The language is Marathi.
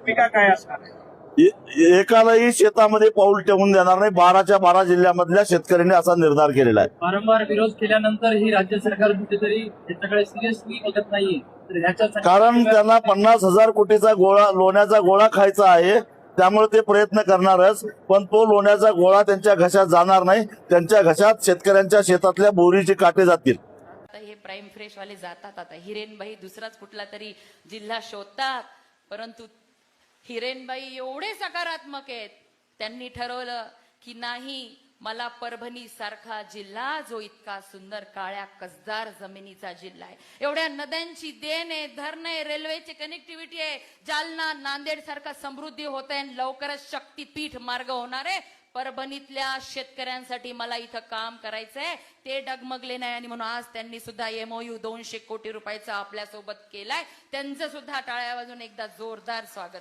भूमिका काय असणार आहे? एकालाही शेतामध्ये पाऊल ठेवून देणार नाही. 12च्या 12 जिल्ह्यामधल्या शेतकऱ्यांनी असा निर्धार केलेला आहे. वारंवार विरोध केल्यानंतर ही राज्य सरकार कुठेतरी याच्याकडे सिरियसली बघत नाहीये. तर ह्याच्या कारण त्यांना 50,000 कोटीचा गोळा लोण्याचा गोळा खायचा आहे, त्यामुळे ते प्रयत्न करणारच. पण तो लोण्याचा गोळा त्यांच्या घशात जाणार नाही. त्यांच्या घशात शेतकऱ्यांच्या शेतातल्या बोरीचे काटे जातील. आता हे प्राईम फ्रेश वाले जातात, आता हिरेनबाई दुसराच कुठला तरी जिल्हा शोधतात, परंतु हिरेनबाई एवढे सकारात्मक आहेत, त्यांनी ठरवलं की नाही, मला परभणी सारखा जिल्हा जो इतका सुंदर काळ्या कसदार जमिनीचा जिल्हा आहे, एवढ्या नद्यांची देण आहे, धरण आहे, रेल्वेची कनेक्टिव्हिटी आहे, जालना नांदेड सारखा समृद्धी होत आहे, लवकरच शक्तीपीठ मार्ग होणार आहे, परभणीतल्या शेतकऱ्यांसाठी मला इथं काम करायचंय, ते डगमगले नाही. आणि म्हणून आज त्यांनी सुद्धा MOU 200 कोटी रुपयाचा आपल्यासोबत केलाय. त्यांचं सुद्धा टाळ्या वाजून एकदा जोरदार स्वागत.